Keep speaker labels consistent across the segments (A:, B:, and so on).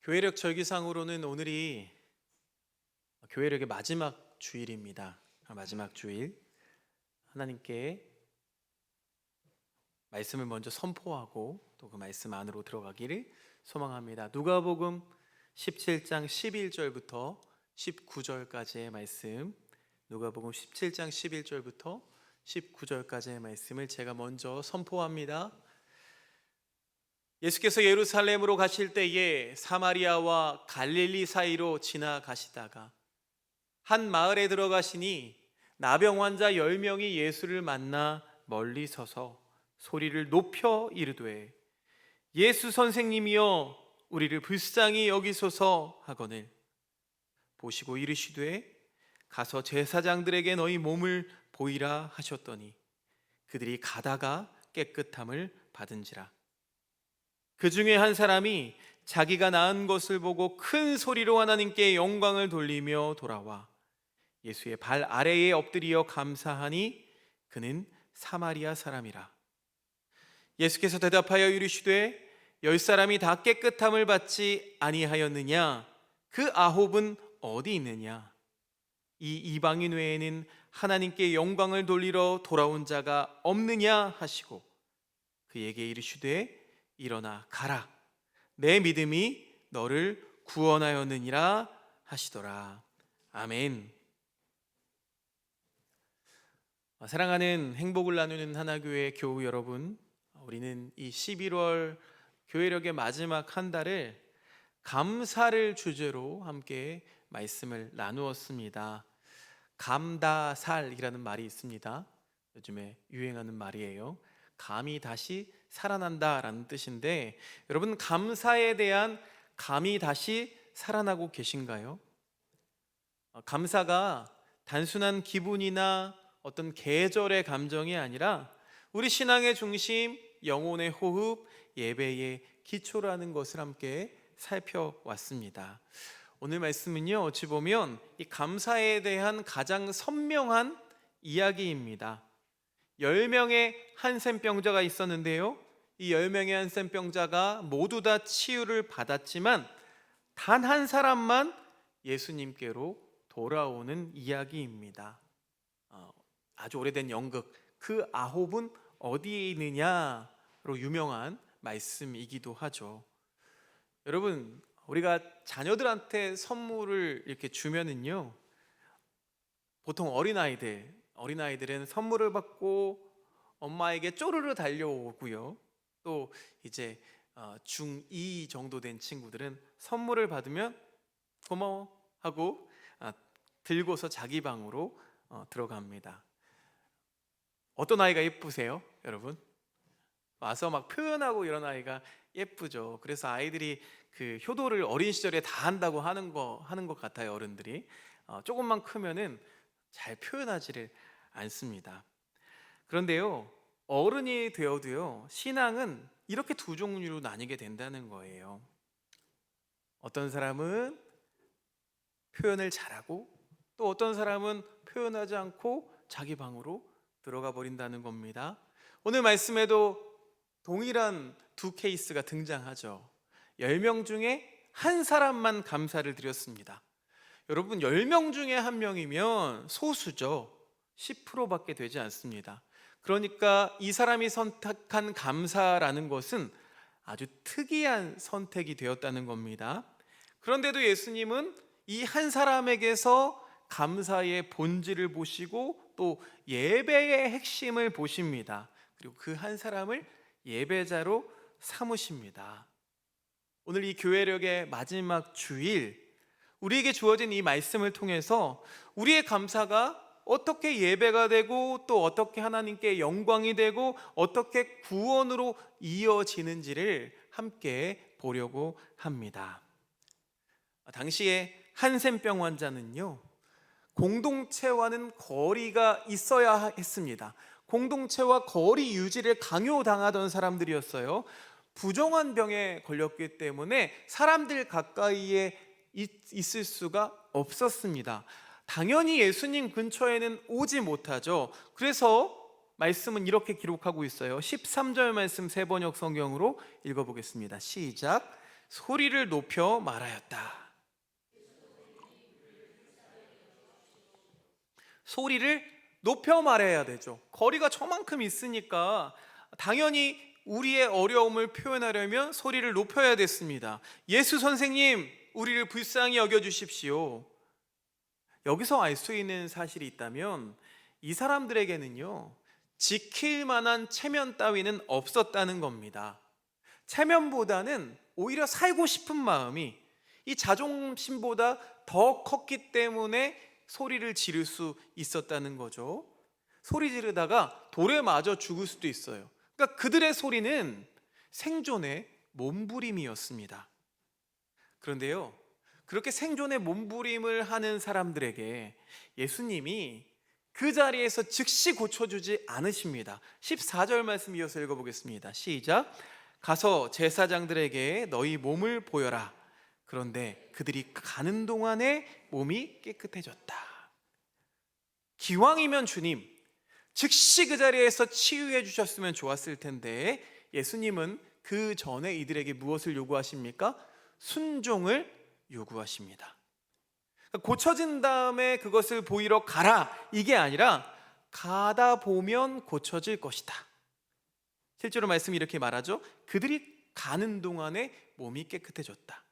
A: 교회력 절기상으로는 오늘이 교회력의 마지막 주일입니다. 마지막 주일, 하나님께 말씀을 먼저 선포하고 또 그 말씀 안으로 들어가기를 소망합니다. 누가복음 17장 11절부터 19절까지의 말씀, 누가복음 17장 11절부터 19절까지의 말씀을 제가 먼저 선포합니다. 예수께서 예루살렘으로 가실 때에 사마리아와 갈릴리 사이로 지나가시다가 한 마을에 들어가시니 나병 환자 10명이 예수를 만나 멀리 서서 소리를 높여 이르되 예수 선생님이여 우리를 불쌍히 여기소서 하거늘 보시고 이르시되 가서 제사장들에게 너희 몸을 보이라 하셨더니 그들이 가다가 깨끗함을 받은지라. 그 중에 한 사람이 자기가 낳은 것을 보고 큰 소리로 하나님께 영광을 돌리며 돌아와 예수의 발 아래에 엎드리어 감사하니 그는 사마리아 사람이라. 예수께서 대답하여 이르시되 10사람이 다 깨끗함을 받지 아니하였느냐? 그 아홉은 어디 있느냐? 이 이방인 외에는 하나님께 영광을 돌리러 돌아온 자가 없느냐 하시고 그에게 이르시되 일어나 가라, 내 믿음이 너를 구원하였느니라 하시더라. 아멘. 사랑하는 행복을 나누는 하나교회 교우 여러분, 우리는 이 11월 교회력의 마지막 한 달을 감사를 주제로 함께 말씀을 나누었습니다. 감다살이라는 말이 있습니다. 요즘에 유행하는 말이에요. 감이 다시 살아난다라는 뜻인데, 여러분 감사에 대한 감이 다시 살아나고 계신가요? 감사가 단순한 기분이나 어떤 계절의 감정이 아니라 우리 신앙의 중심, 영혼의 호흡, 예배의 기초라는 것을 함께 살펴왔습니다. 오늘 말씀은요, 어찌 보면 이 감사에 대한 가장 선명한 이야기입니다. 10명의 한센병자가 있었는데요, 이 10명의 한센병자가 모두 다 치유를 받았지만 단 한 사람만 예수님께로 돌아오는 이야기입니다. 아주 오래된 연극 그 아홉은 어디에 있느냐로 유명한 말씀이기도 하죠. 여러분, 우리가 자녀들한테 선물을 이렇게 주면은요, 보통 어린아이들은 선물을 받고 엄마에게 쪼르르 달려오고요, 또 이제 중2 정도 된 친구들은 선물을 받으면 고마워 하고 들고서 자기 방으로 들어갑니다. 어떤 아이가 예쁘세요, 여러분? 와서 막 표현하고 이런 아이가 예쁘죠. 그래서 아이들이 그 효도를 어린 시절에 다 한다고 하는 것 같아요. 어른들이 조금만 크면은 잘 표현하지를 않습니다. 그런데요, 어른이 되어도요, 신앙은 이렇게 두 종류로 나뉘게 된다는 거예요. 어떤 사람은 표현을 잘하고 또 어떤 사람은 표현하지 않고 자기 방으로 들어가 버린다는 겁니다. 오늘 말씀에도 동일한 두 케이스가 등장하죠. 10명 중에 한 사람만 감사를 드렸습니다. 여러분, 10명 중에 한 명이면 소수죠. 10%밖에 되지 않습니다. 그러니까 이 사람이 선택한 감사라는 것은 아주 특이한 선택이 되었다는 겁니다. 그런데도 예수님은 이 한 사람에게서 감사의 본질을 보시고 또 예배의 핵심을 보십니다. 그리고 그 한 사람을 예배자로 삼으십니다. 오늘 이 교회력의 마지막 주일, 우리에게 주어진 이 말씀을 통해서 우리의 감사가 어떻게 예배가 되고 또 어떻게 하나님께 영광이 되고 어떻게 구원으로 이어지는지를 함께 보려고 합니다. 당시에 한센병 환자는요, 공동체와는 거리가 있어야 했습니다. 공동체와 거리 유지를 강요당하던 사람들이었어요. 부정한 병에 걸렸기 때문에 사람들 가까이에 있을 수가 없었습니다. 당연히 예수님 근처에는 오지 못하죠. 그래서 말씀은 이렇게 기록하고 있어요. 13절 말씀 세번역 성경으로 읽어보겠습니다. 시작. 소리를 높여 말하였다. 소리를 높여 말해야 되죠. 거리가 저만큼 있으니까 당연히 우리의 어려움을 표현하려면 소리를 높여야 됐습니다. 예수 선생님, 우리를 불쌍히 여겨주십시오. 여기서 알 수 있는 사실이 있다면 이 사람들에게는요, 지킬 만한 체면 따위는 없었다는 겁니다. 체면보다는 오히려 살고 싶은 마음이 이 자존심보다 더 컸기 때문에 소리를 지를 수 있었다는 거죠. 소리 지르다가 돌에 맞아 죽을 수도 있어요. 그러니까 그들의 소리는 생존의 몸부림이었습니다. 그런데요, 그렇게 생존의 몸부림을 하는 사람들에게 예수님이 그 자리에서 즉시 고쳐주지 않으십니다. 14절 말씀 이어서 읽어보겠습니다. 시작. 가서 제사장들에게 너희 몸을 보여라. 그런데 그들이 가는 동안에 몸이 깨끗해졌다. 기왕이면 주님, 즉시 그 자리에서 치유해 주셨으면 좋았을 텐데 예수님은 그 전에 이들에게 무엇을 요구하십니까? 순종을 요구하십니다. 고쳐진 다음에 그것을 보이러 가라, 이게 아니라 가다 보면 고쳐질 것이다. 실제로 말씀이 이렇게 말하죠. 그들이 가는 동안에 몸이 깨끗해졌다.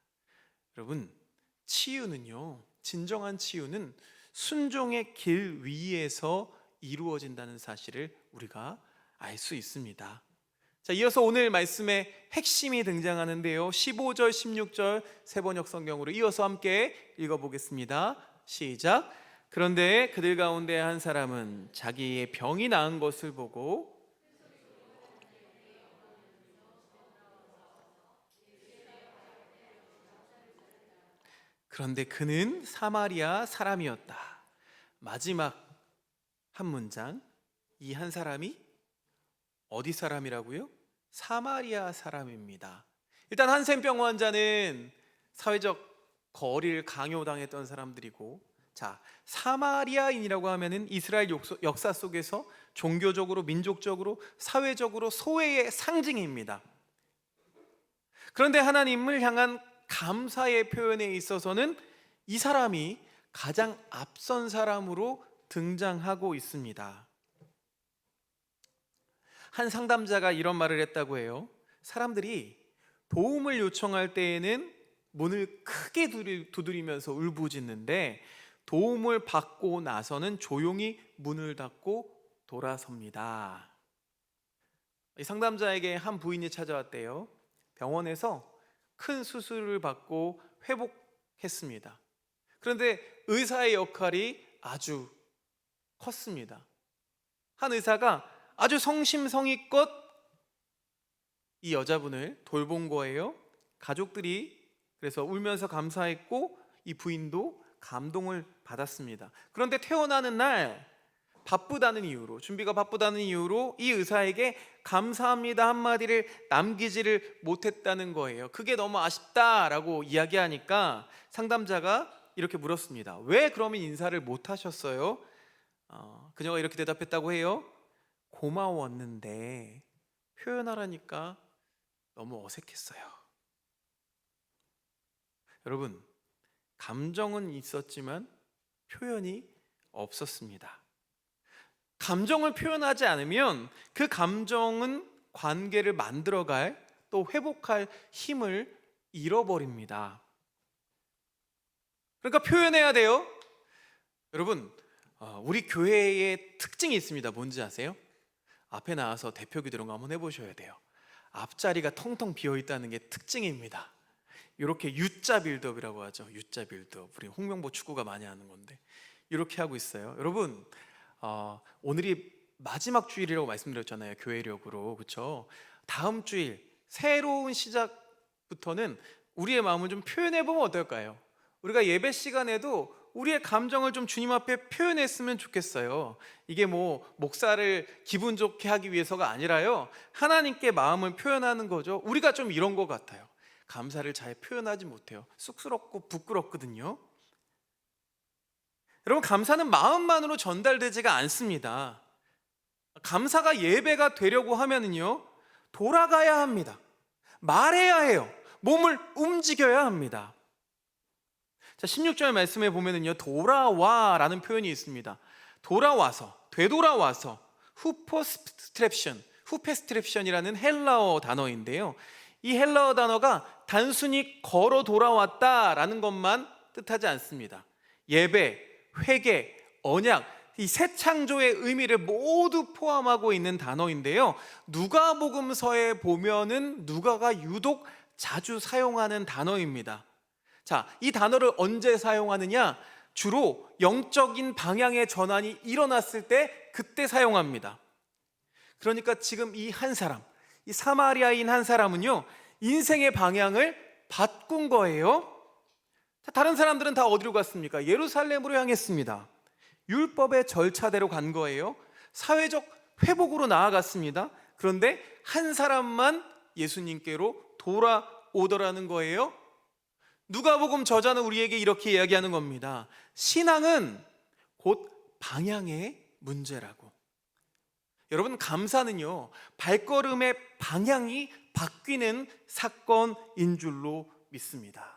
A: 여러분, 치유는요, 진정한 치유는 순종의 길 위에서 이루어진다는 사실을 우리가 알 수 있습니다. 자, 이어서 오늘 말씀의 핵심이 등장하는데요, 15절, 16절 세번역 성경으로 이어서 함께 읽어보겠습니다. 시작. 그런데 그들 가운데 한 사람은 자기의 병이 나은 것을 보고 그런데 그는 사마리아 사람이었다. 마지막 한 문장, 이 한 사람이 어디 사람이라고요? 사마리아 사람입니다. 일단 한센병 환자는 사회적 거리를 강요당했던 사람들이고, 자, 사마리아인이라고 하면은 이스라엘 역사 속에서 종교적으로, 민족적으로, 사회적으로 소외의 상징입니다. 그런데 하나님을 향한 감사의 표현에 있어서는 이 사람이 가장 앞선 사람으로 등장하고 있습니다. 한 상담자가 이런 말을 했다고 해요. 사람들이 도움을 요청할 때에는 문을 크게 두드리면서 울부짖는데 도움을 받고 나서는 조용히 문을 닫고 돌아섭니다. 이 상담자에게 한 부인이 찾아왔대요. 병원에서 큰 수술을 받고 회복했습니다. 그런데 의사의 역할이 아주 컸습니다. 한 의사가 아주 성심성의껏 이 여자분을 돌본 거예요. 가족들이 그래서 울면서 감사했고 이 부인도 감동을 받았습니다. 그런데 퇴원하는 날 바쁘다는 이유로, 준비가 바쁘다는 이유로 이 의사에게 감사합니다 한마디를 남기지를 못했다는 거예요. 그게 너무 아쉽다라고 이야기하니까 상담자가 이렇게 물었습니다. 왜 그러면 인사를 못 하셨어요? 그녀가 이렇게 대답했다고 해요. 고마웠는데 표현하라니까 너무 어색했어요. 여러분, 감정은 있었지만 표현이 없었습니다. 감정을 표현하지 않으면 그 감정은 관계를 만들어갈, 또 회복할 힘을 잃어버립니다. 그러니까 표현해야 돼요. 여러분, 우리 교회의 특징이 있습니다. 뭔지 아세요? 앞에 나와서 대표 기도 이런 거 한번 해보셔야 돼요. 앞자리가 텅텅 비어있다는 게 특징입니다. 이렇게 U자 빌드업이라고 하죠. U자 빌드업. 우리 홍명보 축구가 많이 하는 건데 이렇게 하고 있어요. 여러분, 오늘이 마지막 주일이라고 말씀드렸잖아요. 교회력으로. 그렇죠? 다음 주일 새로운 시작부터는 우리의 마음을 좀 표현해보면 어떨까요? 우리가 예배 시간에도 우리의 감정을 좀 주님 앞에 표현했으면 좋겠어요. 이게 뭐 목사를 기분 좋게 하기 위해서가 아니라요, 하나님께 마음을 표현하는 거죠. 우리가 좀 이런 것 같아요. 감사를 잘 표현하지 못해요. 쑥스럽고 부끄럽거든요. 여러분, 감사는 마음만으로 전달되지가 않습니다. 감사가 예배가 되려고 하면은요, 돌아가야 합니다. 말해야 해요. 몸을 움직여야 합니다. 자, 16절 말씀에 보면은요, 돌아와라는 표현이 있습니다. 돌아와서, 되돌아와서, 후페스트랩션이라는 헬라어 단어인데요. 이 헬라어 단어가 단순히 걸어 돌아왔다라는 것만 뜻하지 않습니다. 예배, 회개, 언약, 이 새 창조의 의미를 모두 포함하고 있는 단어인데요. 누가복음서에 보면은 누가가 유독 자주 사용하는 단어입니다. 자, 이 단어를 언제 사용하느냐? 주로 영적인 방향의 전환이 일어났을 때 그때 사용합니다. 그러니까 지금 이 한 사람, 이 사마리아인 한 사람은요, 인생의 방향을 바꾼 거예요. 다른 사람들은 다 어디로 갔습니까? 예루살렘으로 향했습니다. 율법의 절차대로 간 거예요. 사회적 회복으로 나아갔습니다. 그런데 한 사람만 예수님께로 돌아오더라는 거예요. 누가복음 저자는 우리에게 이렇게 이야기하는 겁니다. 신앙은 곧 방향의 문제라고. 여러분, 감사는요, 발걸음의 방향이 바뀌는 사건인 줄로 믿습니다.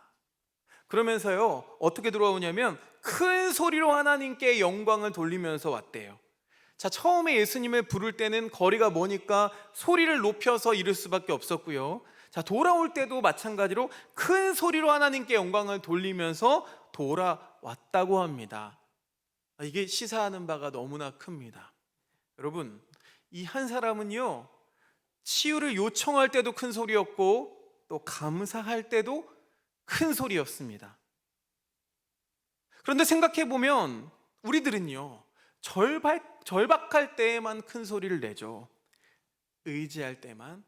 A: 그러면서요, 어떻게 돌아오냐면 큰 소리로 하나님께 영광을 돌리면서 왔대요. 자, 처음에 예수님을 부를 때는 거리가 머니까 소리를 높여서 이를 수밖에 없었고요. 자, 돌아올 때도 마찬가지로 큰 소리로 하나님께 영광을 돌리면서 돌아왔다고 합니다. 이게 시사하는 바가 너무나 큽니다. 여러분, 이 한 사람은요, 치유를 요청할 때도 큰 소리였고 또 감사할 때도 큰 소리였습니다. 그런데 생각해 보면 우리들은요, 절박할 때에만 큰 소리를 내죠. 의지할 때만,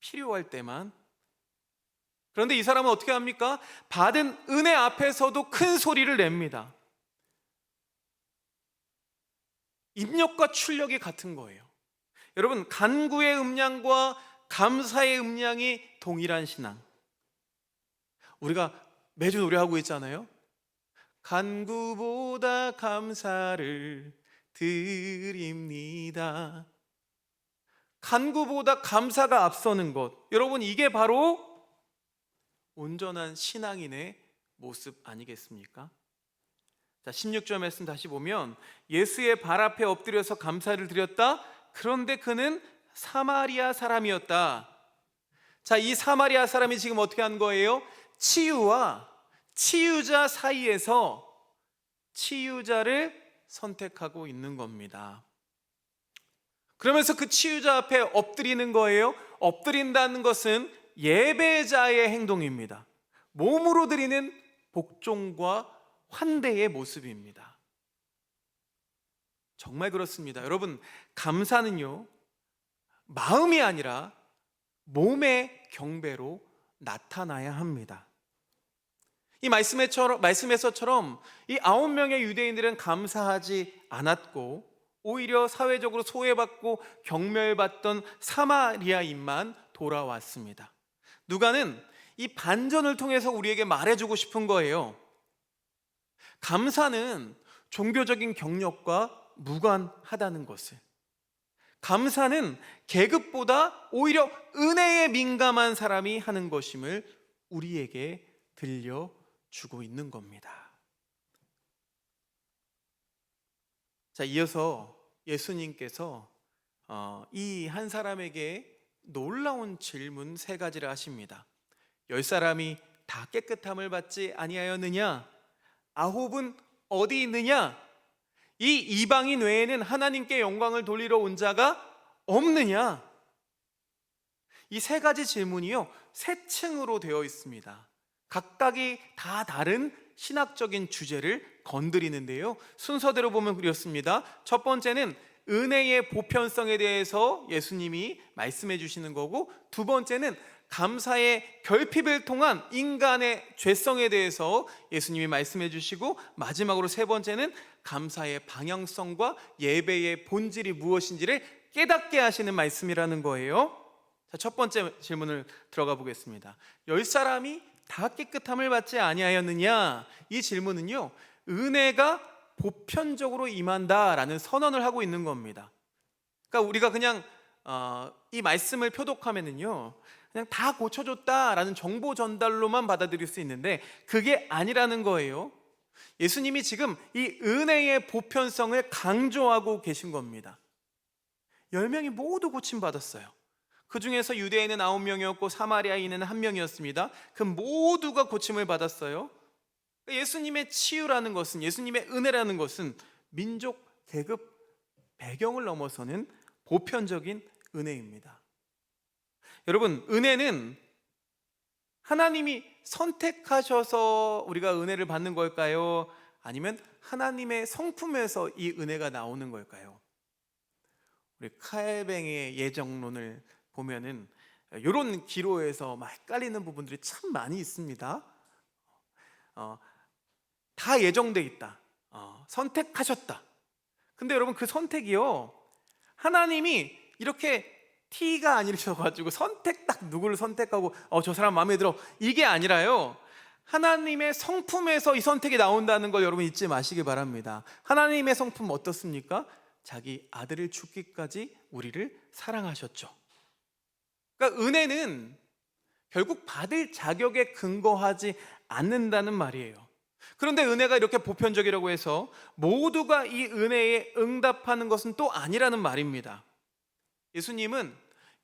A: 필요할 때만. 그런데 이 사람은 어떻게 합니까? 받은 은혜 앞에서도 큰 소리를 냅니다. 입력과 출력이 같은 거예요. 여러분, 간구의 음량과 감사의 음량이 동일한 신앙. 우리가 매주 노래하고 있잖아요. 간구보다 감사를 드립니다. 간구보다 감사가 앞서는 것, 여러분, 이게 바로 온전한 신앙인의 모습 아니겠습니까? 자, 16절 말씀 다시 보면 예수의 발 앞에 엎드려서 감사를 드렸다. 그런데 그는 사마리아 사람이었다. 자, 이 사마리아 사람이 지금 어떻게 한 거예요? 치유와 치유자 사이에서 치유자를 선택하고 있는 겁니다. 그러면서 그 치유자 앞에 엎드리는 거예요. 엎드린다는 것은 예배자의 행동입니다. 몸으로 드리는 복종과 환대의 모습입니다. 정말 그렇습니다. 여러분, 감사는요, 마음이 아니라 몸의 경배로 나타나야 합니다. 이 말씀에서처럼 이 9명의 유대인들은 감사하지 않았고 오히려 사회적으로 소외받고 경멸받던 사마리아인만 돌아왔습니다. 누가는 이 반전을 통해서 우리에게 말해주고 싶은 거예요. 감사는 종교적인 경력과 무관하다는 것을. 감사는 계급보다 오히려 은혜에 민감한 사람이 하는 것임을 우리에게 들려주고 있는 겁니다. 자, 이어서 예수님께서 이 한 사람에게 놀라운 질문 3가지를 하십니다. 10사람이 다 깨끗함을 받지 아니하였느냐? 9은 어디 있느냐? 이 이방인 외에는 하나님께 영광을 돌리러 온 자가 없느냐? 이 3가지 질문이요, 3층으로 되어 있습니다. 각각이 다 다른 신학적인 주제를 건드리는데요, 순서대로 보면 그렇습니다. 첫 번째는 은혜의 보편성에 대해서 예수님이 말씀해 주시는 거고, 두 번째는 감사의 결핍을 통한 인간의 죄성에 대해서 예수님이 말씀해 주시고, 마지막으로 3번째는 감사의 방향성과 예배의 본질이 무엇인지를 깨닫게 하시는 말씀이라는 거예요. 자, 첫 번째 질문을 들어가 보겠습니다. 10사람이 다 깨끗함을 받지 아니하였느냐? 이 질문은요, 은혜가 보편적으로 임한다라는 선언을 하고 있는 겁니다. 그러니까 우리가 그냥 이 말씀을 표독하면은요, 그냥 다 고쳐줬다라는 정보 전달로만 받아들일 수 있는데 그게 아니라는 거예요. 예수님이 지금 이 은혜의 보편성을 강조하고 계신 겁니다. 10명이 모두 고침받았어요. 그 중에서 유대인은 9명이었고 사마리아인은 1명이었습니다. 그 모두가 고침을 받았어요. 예수님의 치유라는 것은, 예수님의 은혜라는 것은 민족, 계급, 배경을 넘어서는 보편적인 은혜입니다. 여러분, 은혜는 하나님이 선택하셔서 우리가 은혜를 받는 걸까요? 아니면 하나님의 성품에서 이 은혜가 나오는 걸까요? 우리 칼뱅의 예정론을 보면은 이런 기로에서 막 헷갈리는 부분들이 참 많이 있습니다. 다 예정돼 있다. 선택하셨다. 근데 여러분, 그 선택이요, 하나님이 이렇게 티가 아니셔가지고 선택, 딱 누구를 선택하고 저 사람 마음에 들어, 이게 아니라요, 하나님의 성품에서 이 선택이 나온다는 걸 여러분 잊지 마시기 바랍니다. 하나님의 성품 어떻습니까? 자기 아들을 죽기까지 우리를 사랑하셨죠. 그러니까 은혜는 결국 받을 자격에 근거하지 않는다는 말이에요. 그런데 은혜가 이렇게 보편적이라고 해서 모두가 이 은혜에 응답하는 것은 또 아니라는 말입니다. 예수님은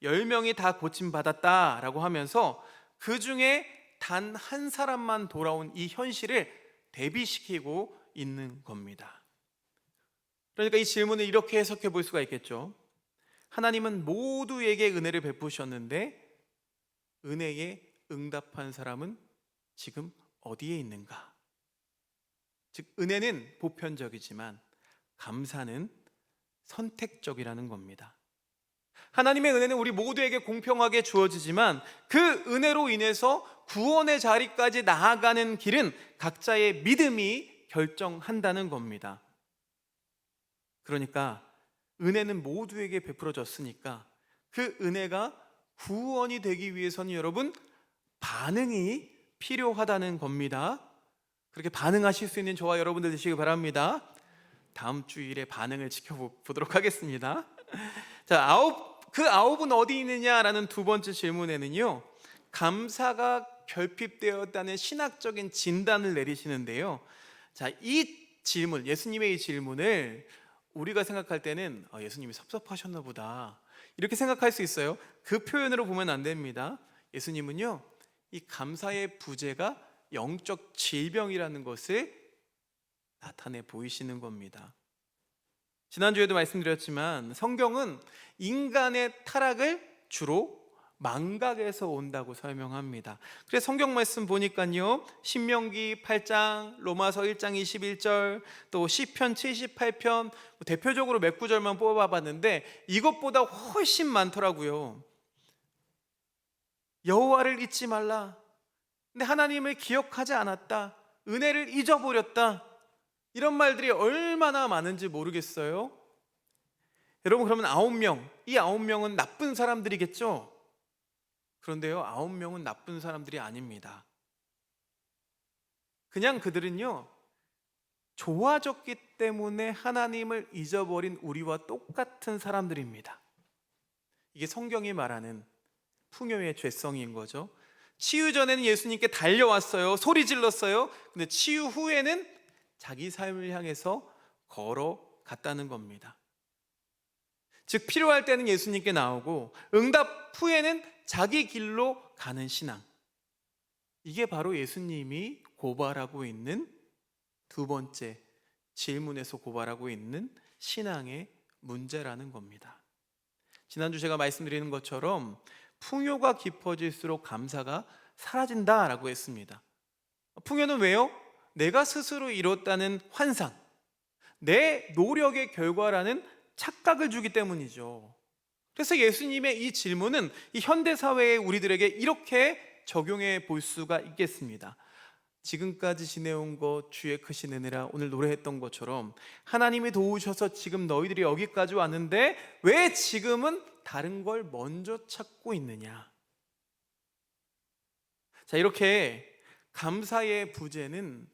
A: 10명이 다 고침받았다라고 하면서 그 중에 단 한 사람만 돌아온 이 현실을 대비시키고 있는 겁니다. 그러니까 이 질문을 이렇게 해석해 볼 수가 있겠죠. 하나님은 모두에게 은혜를 베푸셨는데 은혜에 응답한 사람은 지금 어디에 있는가? 즉, 은혜는 보편적이지만 감사는 선택적이라는 겁니다. 하나님의 은혜는 우리 모두에게 공평하게 주어지지만 그 은혜로 인해서 구원의 자리까지 나아가는 길은 각자의 믿음이 결정한다는 겁니다. 그러니까 은혜는 모두에게 베풀어졌으니까 그 은혜가 구원이 되기 위해서는 여러분, 반응이 필요하다는 겁니다. 그렇게 반응하실 수 있는 저와 여러분들 되시기 바랍니다. 다음 주일에 반응을 지켜보도록 하겠습니다. 자, 그 아홉은 어디 있느냐라는 두 번째 질문에는요, 감사가 결핍되었다는 신학적인 진단을 내리시는데요. 자, 이 질문, 예수님의 이 질문을 우리가 생각할 때는 예수님이 섭섭하셨나 보다, 이렇게 생각할 수 있어요. 그 표현으로 보면 안 됩니다. 예수님은요, 이 감사의 부재가 영적 질병이라는 것을 나타내 보이시는 겁니다. 지난주에도 말씀드렸지만 성경은 인간의 타락을 주로 망각에서 온다고 설명합니다. 그래서 성경 말씀 보니까요, 신명기 8장, 로마서 1장 21절, 또 시편 78편, 대표적으로 몇 구절만 뽑아봤는데 이것보다 훨씬 많더라고요. 여호와를 잊지 말라, 근데 하나님을 기억하지 않았다, 은혜를 잊어버렸다, 이런 말들이 얼마나 많은지 모르겠어요. 여러분, 그러면 9명, 이 9명은 나쁜 사람들이겠죠? 그런데요, 9명은 나쁜 사람들이 아닙니다. 그냥 그들은요, 좋아졌기 때문에 하나님을 잊어버린 우리와 똑같은 사람들입니다. 이게 성경이 말하는 풍요의 죄성인 거죠. 치유 전에는 예수님께 달려왔어요. 소리 질렀어요. 근데 치유 후에는 자기 삶을 향해서 걸어갔다는 겁니다. 즉, 필요할 때는 예수님께 나오고 응답 후에는 자기 길로 가는 신앙. 이게 바로 예수님이 고발하고 있는 두 번째 질문에서 고발하고 있는 신앙의 문제라는 겁니다. 지난주 제가 말씀드리는 것처럼 풍요가 깊어질수록 감사가 사라진다라고 했습니다. 풍요는 왜요? 내가 스스로 이뤘다는 환상, 내 노력의 결과라는 착각을 주기 때문이죠. 그래서 예수님의 이 질문은 이 현대사회의 우리들에게 이렇게 적용해 볼 수가 있겠습니다. 지금까지 지내온 것 주의 크신 은혜라, 오늘 노래했던 것처럼 하나님이 도우셔서 지금 너희들이 여기까지 왔는데 왜 지금은 다른 걸 먼저 찾고 있느냐. 자, 이렇게 감사의 부재는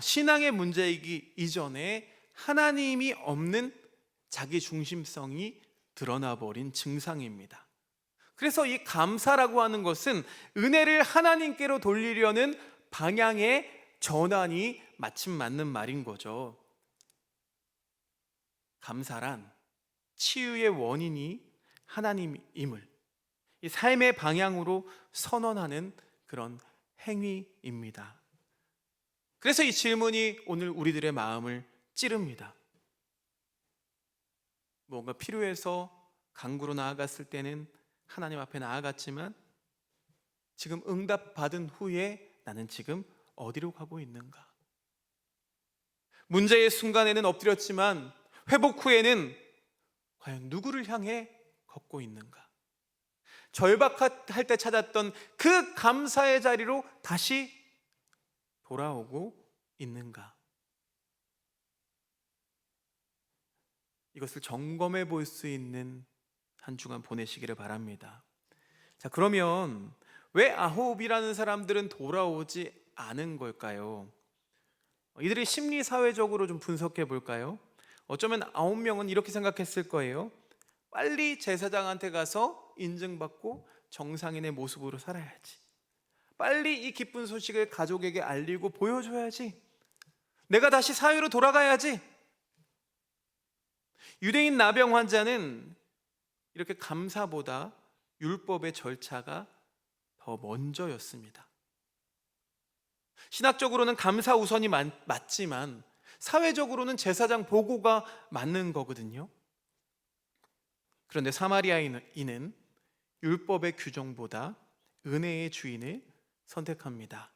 A: 신앙의 문제이기 이전에 하나님이 없는 자기 중심성이 드러나 버린 증상입니다. 그래서 이 감사라고 하는 것은 은혜를 하나님께로 돌리려는 방향의 전환이 마침 맞는 말인 거죠. 감사란 치유의 원인이 하나님임을 이 삶의 방향으로 선언하는 그런 행위입니다. 그래서 이 질문이 오늘 우리들의 마음을 찌릅니다. 뭔가 필요해서 간구로 나아갔을 때는 하나님 앞에 나아갔지만 지금 응답받은 후에 나는 지금 어디로 가고 있는가? 문제의 순간에는 엎드렸지만 회복 후에는 과연 누구를 향해 걷고 있는가? 절박할 때 찾았던 그 감사의 자리로 다시 돌아오고 있는가? 이것을 점검해 볼 수 있는 한 주간 보내시기를 바랍니다. 자, 그러면 왜 9이라는 사람들은 돌아오지 않은 걸까요? 이들이 심리사회적으로 좀 분석해 볼까요? 어쩌면 9명은 이렇게 생각했을 거예요. 빨리 제사장한테 가서 인증받고 정상인의 모습으로 살아야지. 빨리 이 기쁜 소식을 가족에게 알리고 보여줘야지. 내가 다시 사회로 돌아가야지. 유대인 나병 환자는 이렇게 감사보다 율법의 절차가 더 먼저였습니다. 신학적으로는 감사 우선이 맞지만 사회적으로는 제사장 보고가 맞는 거거든요. 그런데 사마리아인은 율법의 규정보다 은혜의 주인을 선택합니다.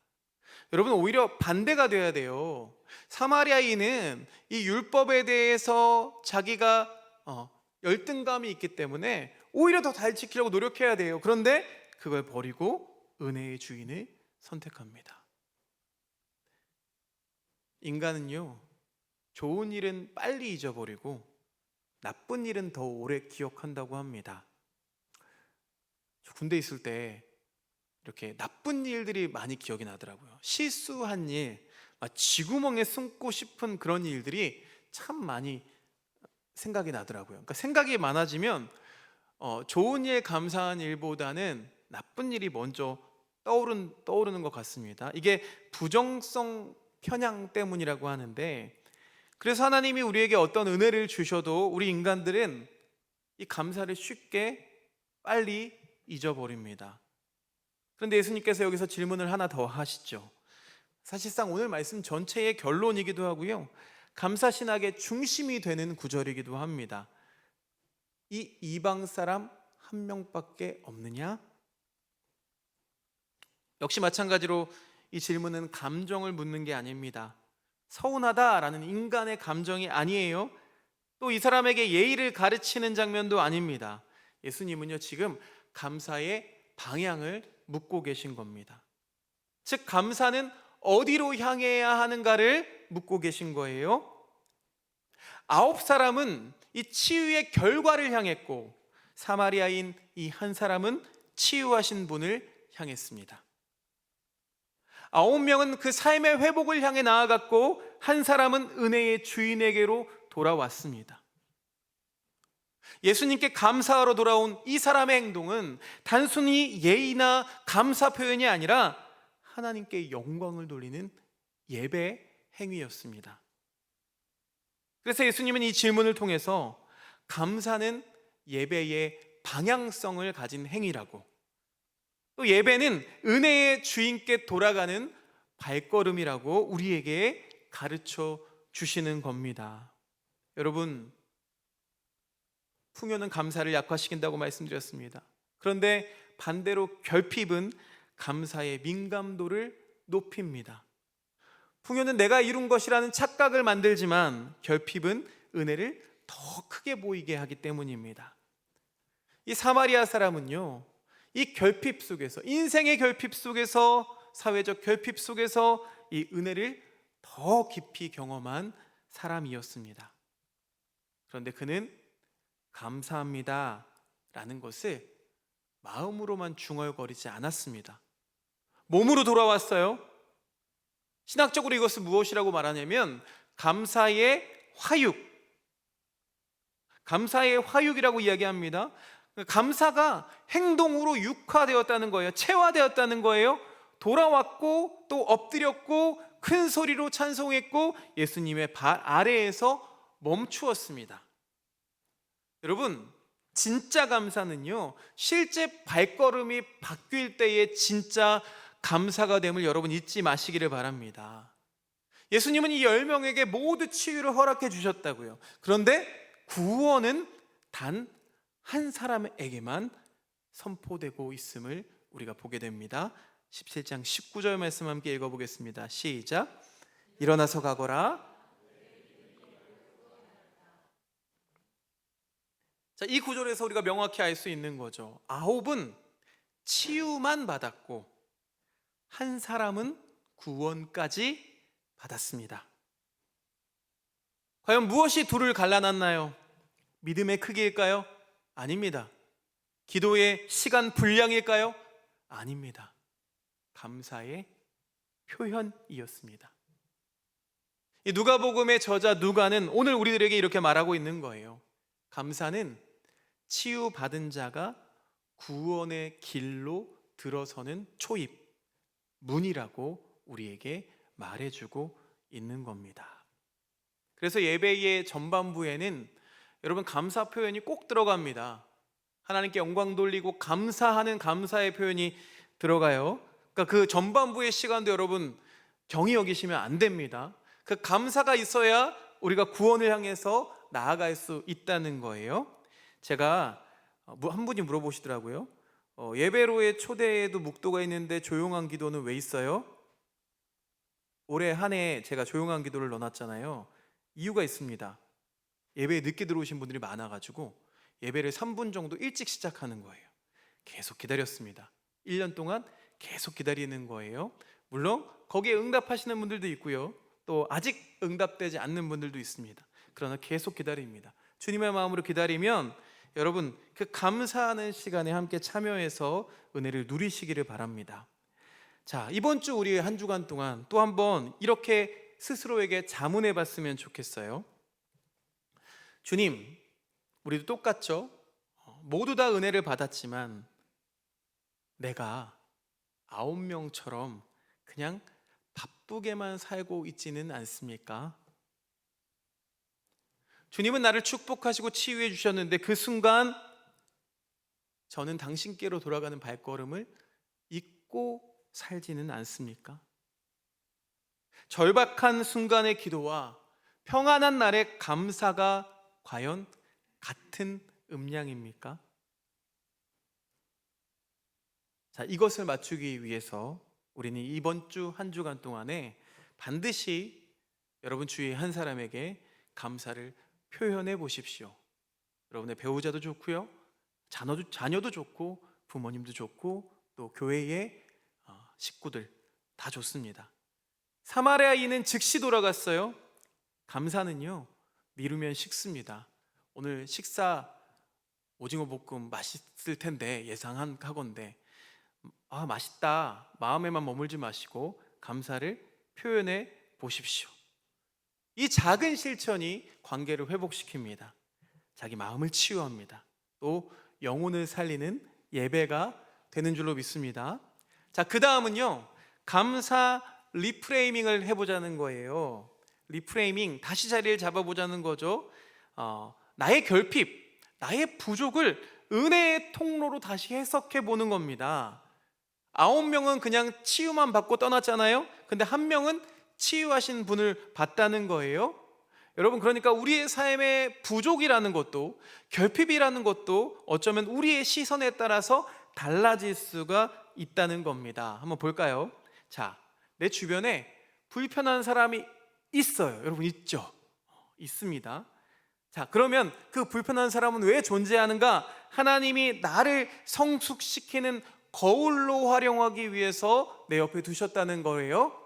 A: 여러분, 오히려 반대가 돼야 돼요. 사마리아인은 이 율법에 대해서 자기가 열등감이 있기 때문에 오히려 더 잘 지키려고 노력해야 돼요. 그런데 그걸 버리고 은혜의 주인을 선택합니다. 인간은요, 좋은 일은 빨리 잊어버리고 나쁜 일은 더 오래 기억한다고 합니다. 저 군대 있을 때 이렇게 나쁜 일들이 많이 기억이 나더라고요. 실수한 일, 쥐구멍에 숨고 싶은 그런 일들이 참 많이 생각이 나더라고요. 그러니까 생각이 많아지면 좋은 일, 감사한 일보다는 나쁜 일이 먼저 떠오르는 것 같습니다. 이게 부정성 편향 때문이라고 하는데, 그래서 하나님이 우리에게 어떤 은혜를 주셔도 우리 인간들은 이 감사를 쉽게 빨리 잊어버립니다. 그런데 예수님께서 여기서 질문을 하나 더 하시죠. 사실상 오늘 말씀 전체의 결론이기도 하고요, 감사신학의 중심이 되는 구절이기도 합니다. 이 이방 사람 한 명밖에 없느냐? 역시 마찬가지로 이 질문은 감정을 묻는 게 아닙니다. 서운하다라는 인간의 감정이 아니에요. 또 이 사람에게 예의를 가르치는 장면도 아닙니다. 예수님은요, 지금 감사의 방향을 묻고 계신 겁니다. 즉, 감사는 어디로 향해야 하는가를 묻고 계신 거예요. 9사람은 이 치유의 결과를 향했고, 사마리아인 이 한 사람은 치유하신 분을 향했습니다. 9명은 그 삶의 회복을 향해 나아갔고, 한 사람은 은혜의 주인에게로 돌아왔습니다. 예수님께 감사하러 돌아온 이 사람의 행동은 단순히 예의나 감사 표현이 아니라 하나님께 영광을 돌리는 예배 행위였습니다. 그래서 예수님은 이 질문을 통해서 감사는 예배의 방향성을 가진 행위라고, 또 예배는 은혜의 주인께 돌아가는 발걸음이라고 우리에게 가르쳐 주시는 겁니다. 여러분, 풍요는 감사를 약화시킨다고 말씀드렸습니다. 그런데 반대로 결핍은 감사의 민감도를 높입니다. 풍요는 내가 이룬 것이라는 착각을 만들지만 결핍은 은혜를 더 크게 보이게 하기 때문입니다. 이 사마리아 사람은요, 이 결핍 속에서, 인생의 결핍 속에서, 사회적 결핍 속에서 이 은혜를 더 깊이 경험한 사람이었습니다. 그런데 그는 감사합니다 라는 것을 마음으로만 중얼거리지 않았습니다. 몸으로 돌아왔어요. 신학적으로 이것을 무엇이라고 말하냐면 감사의 화육, 감사의 화육이라고 이야기합니다. 감사가 행동으로 육화되었다는 거예요. 체화되었다는 거예요. 돌아왔고 또 엎드렸고 큰 소리로 찬송했고 예수님의 발 아래에서 멈추었습니다. 여러분, 진짜 감사는요, 실제 발걸음이 바뀔 때에 진짜 감사가 됨을 여러분 잊지 마시기를 바랍니다. 예수님은 이 10명에게 모두 치유를 허락해 주셨다고요. 그런데 구원은 단 한 사람에게만 선포되고 있음을 우리가 보게 됩니다. 17장 19절 말씀 함께 읽어보겠습니다. 시작. 일어나서 가거라. 자, 이 구절에서 우리가 명확히 알 수 있는 거죠. 9은 치유만 받았고 한 사람은 구원까지 받았습니다. 과연 무엇이 둘을 갈라놨나요? 믿음의 크기일까요? 아닙니다. 기도의 시간 분량일까요? 아닙니다. 감사의 표현이었습니다. 이 누가복음의 저자 누가는 오늘 우리들에게 이렇게 말하고 있는 거예요. 감사는 치유받은 자가 구원의 길로 들어서는 초입, 문이라고 우리에게 말해주고 있는 겁니다. 그래서 예배의 전반부에는 여러분 감사 표현이 꼭 들어갑니다. 하나님께 영광 돌리고 감사하는 감사의 표현이 들어가요. 그러니까 그 전반부의 시간도 여러분 경히 여기시면 안 됩니다. 그 감사가 있어야 우리가 구원을 향해서 나아갈 수 있다는 거예요. 제가 한 분이 물어보시더라고요. 예배로의 초대에도 묵도가 있는데 조용한 기도는 왜 있어요? 올해 한 해 제가 조용한 기도를 넣어놨잖아요. 이유가 있습니다. 예배에 늦게 들어오신 분들이 많아가지고 예배를 3분 정도 일찍 시작하는 거예요. 계속 기다렸습니다. 1년 동안 계속 기다리는 거예요. 물론 거기에 응답하시는 분들도 있고요, 또 아직 응답되지 않는 분들도 있습니다. 그러나 계속 기다립니다. 주님의 마음으로 기다리면 여러분 그 감사하는 시간에 함께 참여해서 은혜를 누리시기를 바랍니다. 자, 이번 주 우리 한 주간 동안 또 한번 이렇게 스스로에게 자문해 봤으면 좋겠어요. 주님, 우리도 똑같죠? 모두 다 은혜를 받았지만 내가 9명처럼 그냥 바쁘게만 살고 있지는 않습니까? 주님은 나를 축복하시고 치유해 주셨는데 그 순간 저는 당신께로 돌아가는 발걸음을 잊고 살지는 않습니까? 절박한 순간의 기도와 평안한 날의 감사가 과연 같은 음량입니까? 자, 이것을 맞추기 위해서 우리는 이번 주 한 주간 동안에 반드시 여러분 주위의 한 사람에게 감사를 표현해 보십시오. 여러분의 배우자도 좋고요, 자녀도 좋고, 부모님도 좋고, 또 교회의 식구들 다 좋습니다. 사마리아인은 즉시 돌아갔어요. 감사는요, 미루면 식습니다. 오늘 식사 오징어 볶음 맛있을 텐데 예상하건대 맛있다 마음에만 머물지 마시고 감사를 표현해 보십시오. 이 작은 실천이 관계를 회복시킵니다. 자기 마음을 치유합니다. 또 영혼을 살리는 예배가 되는 줄로 믿습니다. 자, 그 다음은요, 감사 리프레이밍을 해보자는 거예요. 리프레이밍, 다시 자리를 잡아보자는 거죠. 나의 결핍, 나의 부족을 은혜의 통로로 다시 해석해 보는 겁니다. 9명은 그냥 치유만 받고 떠났잖아요. 근데 한 명은 치유하신 분을 봤다는 거예요. 여러분, 그러니까 우리의 삶의 부족이라는 것도, 결핍이라는 것도 어쩌면 우리의 시선에 따라서 달라질 수가 있다는 겁니다. 한번 볼까요? 자, 내 주변에 불편한 사람이 있어요. 여러분, 있죠? 있습니다. 자, 그러면 그 불편한 사람은 왜 존재하는가? 하나님이 나를 성숙시키는 거울로 활용하기 위해서 내 옆에 두셨다는 거예요.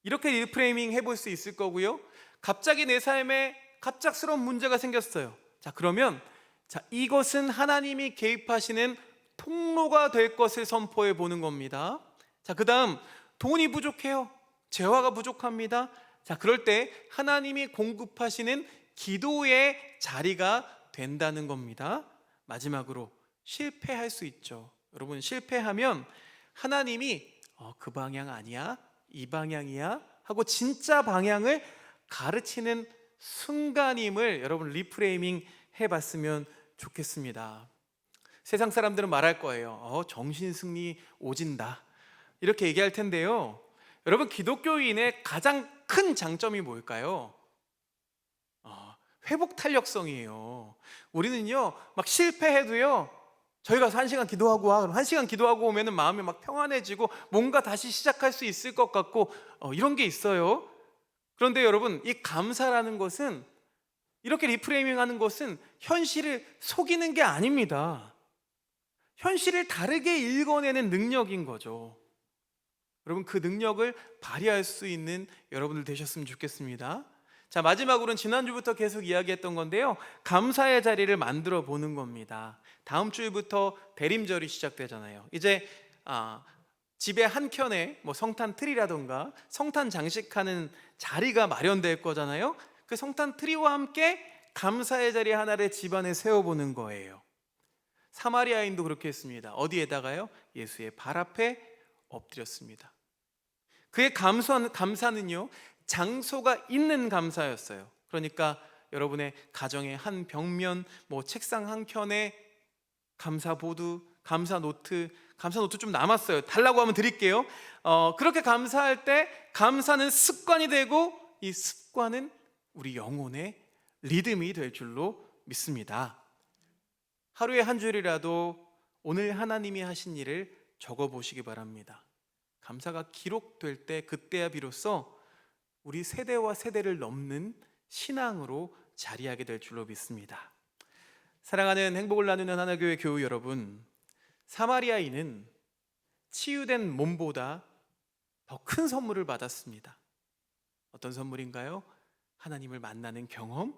A: 이렇게 리프레이밍 해볼 수 있을 거고요. 갑자기 내 삶에 갑작스러운 문제가 생겼어요. 자, 그러면 이것은 하나님이 개입하시는 통로가 될 것을 선포해 보는 겁니다. 자, 그 다음, 돈이 부족해요. 재화가 부족합니다. 자, 그럴 때 하나님이 공급하시는 기도의 자리가 된다는 겁니다. 마지막으로 실패할 수 있죠. 여러분, 실패하면 하나님이 그 방향 아니야? 이 방향이야? 하고 진짜 방향을 가르치는 순간임을 여러분 리프레이밍 해봤으면 좋겠습니다. 세상 사람들은 말할 거예요. 정신승리 오진다, 이렇게 얘기할 텐데요. 여러분, 기독교인의 가장 큰 장점이 뭘까요? 회복 탄력성이에요. 우리는요, 막 실패해도요, 저희 가서 1시간 기도하고 와. 그럼 1시간 기도하고 오면은 마음이 막 평안해지고 뭔가 다시 시작할 수 있을 것 같고 이런 게 있어요. 그런데 여러분, 이 감사라는 것은, 이렇게 리프레이밍 하는 것은 현실을 속이는 게 아닙니다. 현실을 다르게 읽어내는 능력인 거죠. 여러분, 그 능력을 발휘할 수 있는 여러분들 되셨으면 좋겠습니다. 자, 마지막으로는 지난주부터 계속 이야기했던 건데요, 감사의 자리를 만들어 보는 겁니다. 다음 주부터 대림절이 시작되잖아요. 이제 집의 한켠에 성탄 트리라던가 성탄 장식하는 자리가 마련될 거잖아요. 그 성탄 트리와 함께 감사의 자리 하나를 집안에 세워보는 거예요. 사마리아인도 그렇게 했습니다. 어디에다가요? 예수의 발 앞에 엎드렸습니다. 그의 감사는요, 장소가 있는 감사였어요. 그러니까 여러분의 가정의 한 벽면, 책상 한 켠에 감사 보드, 감사 노트 좀 남았어요. 달라고 하면 드릴게요. 그렇게 감사할 때 감사는 습관이 되고, 이 습관은 우리 영혼의 리듬이 될 줄로 믿습니다. 하루에 한 줄이라도 오늘 하나님이 하신 일을 적어 보시기 바랍니다. 감사가 기록될 때, 그때야 비로소 우리 세대와 세대를 넘는 신앙으로 자리하게 될 줄로 믿습니다. 사랑하는 행복을 나누는 하나교회 교우 여러분, 사마리아인은 치유된 몸보다 더 큰 선물을 받았습니다. 어떤 선물인가요? 하나님을 만나는 경험,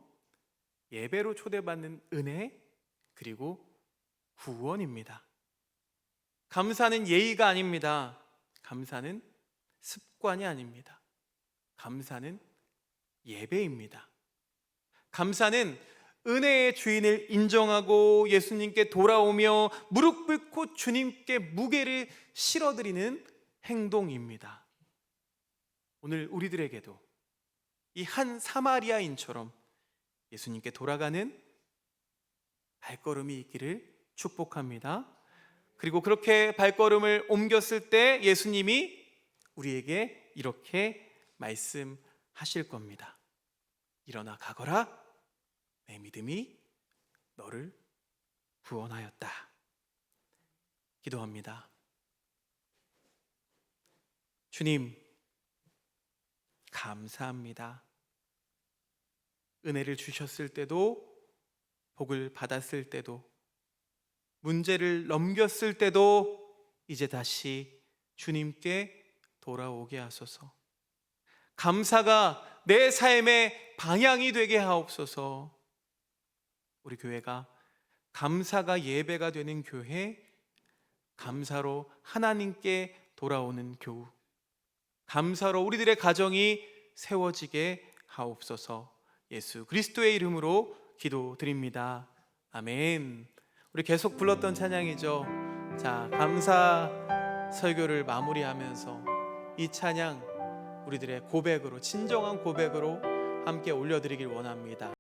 A: 예배로 초대받는 은혜, 그리고 구원입니다. 감사는 예의가 아닙니다. 감사는 습관이 아닙니다. 감사는 예배입니다. 감사는 은혜의 주인을 인정하고 예수님께 돌아오며 무릎 꿇고 주님께 무게를 실어드리는 행동입니다. 오늘 우리들에게도 이 한 사마리아인처럼 예수님께 돌아가는 발걸음이 있기를 축복합니다. 그리고 그렇게 발걸음을 옮겼을 때 예수님이 우리에게 이렇게 말씀하실 겁니다. 일어나 가거라, 내 믿음이 너를 구원하였다. 기도합니다. 주님, 감사합니다. 은혜를 주셨을 때도, 복을 받았을 때도, 문제를 넘겼을 때도 이제 다시 주님께 돌아오게 하소서. 감사가 내 삶의 방향이 되게 하옵소서. 우리 교회가 감사가 예배가 되는 교회, 감사로 하나님께 돌아오는 교우, 감사로 우리들의 가정이 세워지게 하옵소서. 예수 그리스도의 이름으로 기도드립니다. 아멘. 우리 계속 불렀던 찬양이죠. 자, 감사 설교를 마무리하면서 이 찬양 우리들의 고백으로, 진정한 고백으로 함께 올려드리길 원합니다.